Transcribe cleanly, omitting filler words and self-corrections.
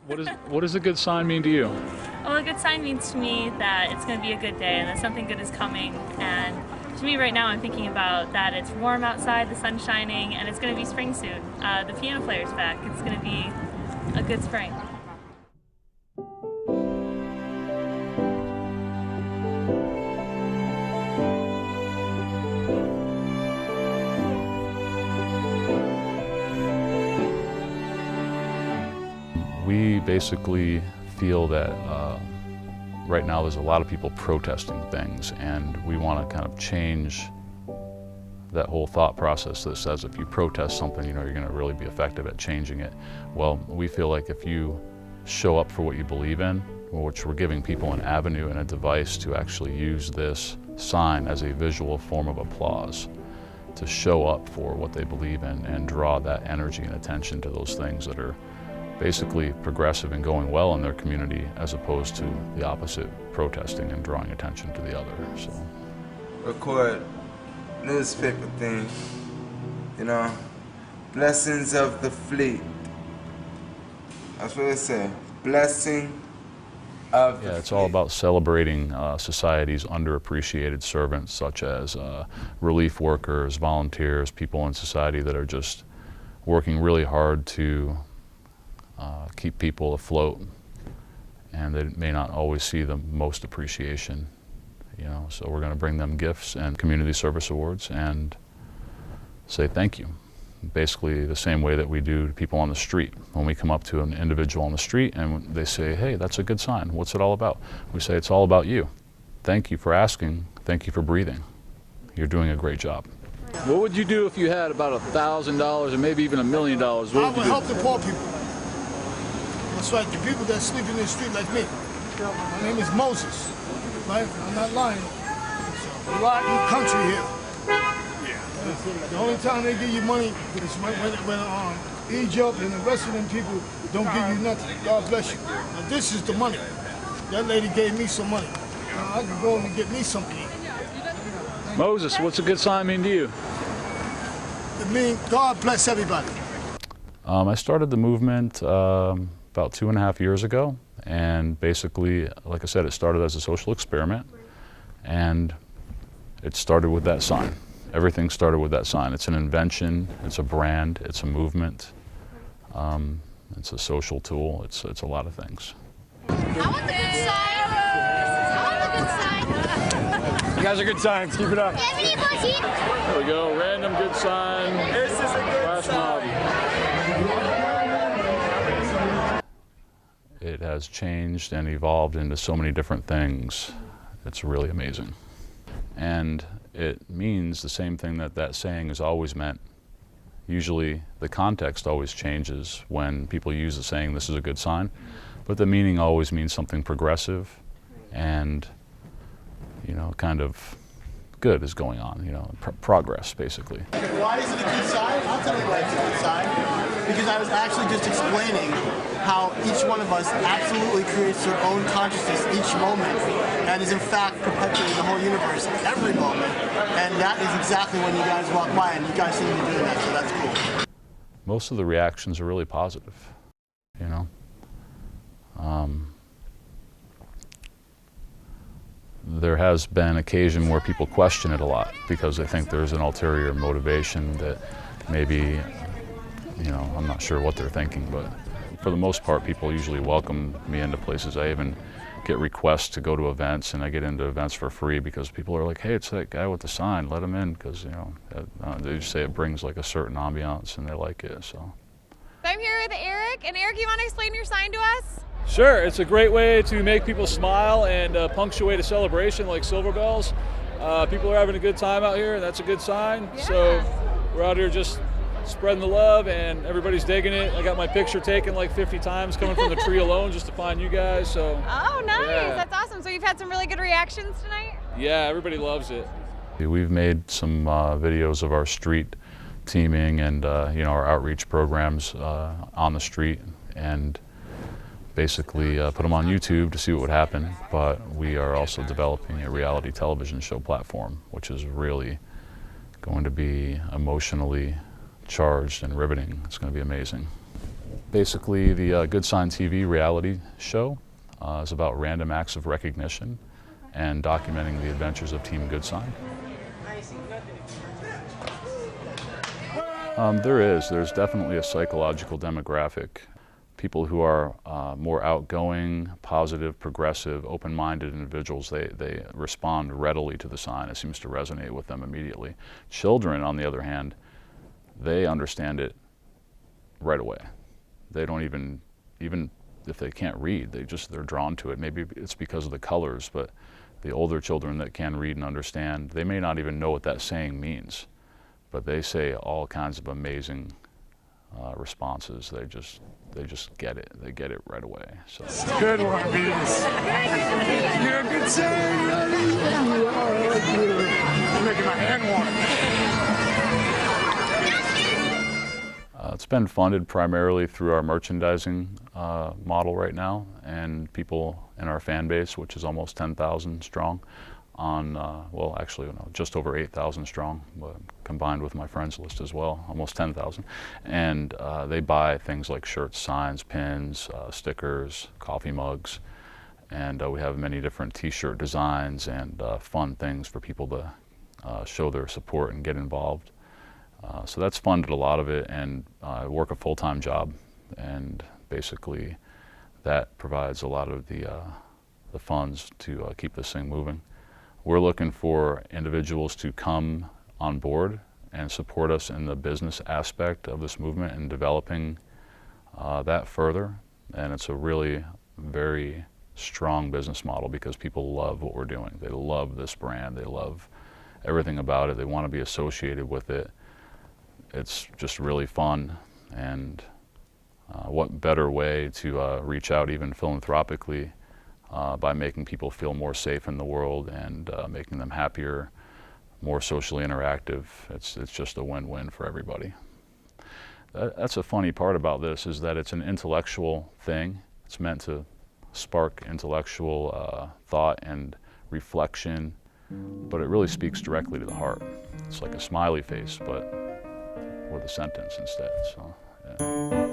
What does a good sign mean to you? Well, a good sign means to me that it's going to be a good day and that something good is coming. And to me right now, I'm thinking about that it's warm outside, the sun's shining, and it's going to be spring soon. The piano player's back. It's going to be a good spring. We basically feel that right now there's a lot of people protesting things, and we want to kind of change that whole thought process that says if you protest something, you're going to really be effective at changing it. Well, we feel like if you show up for what you believe in, which we're giving people an avenue and a device to actually use this sign as a visual form of applause, to show up for what they believe in and draw that energy and attention to those things that are basically progressive and going well in their community, as opposed to the opposite, protesting and drawing attention to the other. So, record newspaper thing, blessings of the fleet. That's what it said. Blessing of the fleet. It's all about celebrating society's underappreciated servants, such as relief workers, volunteers, people in society that are just working really hard to keep people afloat, and they may not always see the most appreciation, so we're going to bring them gifts and community service awards and say thank you. Basically the same way that we do to people on the street. When we come up to an individual on the street and they say, hey, that's a good sign, what's it all about? We say, it's all about you. Thank you for asking, thank you for breathing. You're doing a great job. What would you do if you had about $1,000 or maybe even $1 million? I would help the poor people. That's right, the people that sleep in the street like me. My name is Moses, right? I'm not lying. It's a rotten country here. The only time they give you money is when Egypt and the rest of them people don't give you nothing. God bless you. Now this is the money. That lady gave me some money. Now I can go and get me something to eat. Moses, what's a good sign mean to you? It means God bless everybody. I started the movement about 2.5 years ago, and basically, like I said, it started as a social experiment, and it started with that sign. Everything started with that sign. It's an invention, it's a brand, it's a movement, it's a social tool, it's a lot of things. I want the good sign. I want the good sign. You guys are good signs, keep it up. There we go, random good sign. This is a good sign. It has changed and evolved into so many different things. It's really amazing. And it means the same thing that saying has always meant. Usually the context always changes when people use the saying, this is a good sign, but the meaning always means something progressive and, kind of good is going on, progress basically. Why is it a good sign? I'll tell you why it's a good sign. Because I was actually just explaining how each one of us absolutely creates their own consciousness each moment and is in fact perpetuating the whole universe every moment. And that is exactly when you guys walk by, and you guys seem to be doing that, so that's cool. Most of the reactions are really positive, There has been occasion where people question it a lot because they think there's an ulterior motivation that maybe, I'm not sure what they're thinking, but for the most part, people usually welcome me into places. I even get requests to go to events, and I get into events for free because people are like, hey, it's that guy with the sign, let him in, because, they just say it brings like a certain ambiance and they like it, so. I'm here with Eric, and Eric, you want to explain your sign to us? Sure, it's a great way to make people smile and punctuate a celebration like Silver Bells. People are having a good time out here, and that's a good sign. Yeah. So we're out here just spreading the love, and everybody's digging it. I got my picture taken like 50 times coming from the tree alone just to find you guys. So. Oh, nice. Yeah. That's awesome. So you've had some really good reactions tonight? Yeah, everybody loves it. We've made some videos of our street teaming and our outreach programs on the street, and basically put them on YouTube to see what would happen. But we are also developing a reality television show platform, which is really going to be emotionally charged and riveting. It's going to be amazing. Basically, the Good Sign TV reality show is about random acts of recognition and documenting the adventures of Team Good Sign. There's definitely a psychological demographic. People who are more outgoing, positive, progressive, open-minded individuals, they respond readily to the sign. It seems to resonate with them immediately. Children, on the other hand, they understand it right away. They don't even if they can't read, they're drawn to it. Maybe it's because of the colors, but the older children that can read and understand, they may not even know what that saying means, but they say all kinds of amazing responses. They just get it. They get it right away. So. Good one, Beavis. You're a good son, buddy. You're making my hand warm. It's been funded primarily through our merchandising model right now, and people in our fan base, which is almost 10,000 strong, on, well, actually, no, just over 8,000 strong, combined with my friends list as well, almost 10,000. And they buy things like shirts, signs, pins, stickers, coffee mugs, and we have many different t-shirt designs and fun things for people to show their support and get involved. So that's funded a lot of it, and I work a full-time job, and basically that provides a lot of the funds to keep this thing moving. We're looking for individuals to come on board and support us in the business aspect of this movement and developing that further. And it's a really very strong business model because people love what we're doing. They love this brand. They love everything about it. They want to be associated with it. It's just really fun, and what better way to reach out even philanthropically by making people feel more safe in the world and making them happier, more socially interactive. It's just a win-win for everybody. That's a funny part about this, is that it's an intellectual thing. It's meant to spark intellectual thought and reflection, but it really speaks directly to the heart. It's like a smiley face, but with a sentence instead. So, yeah.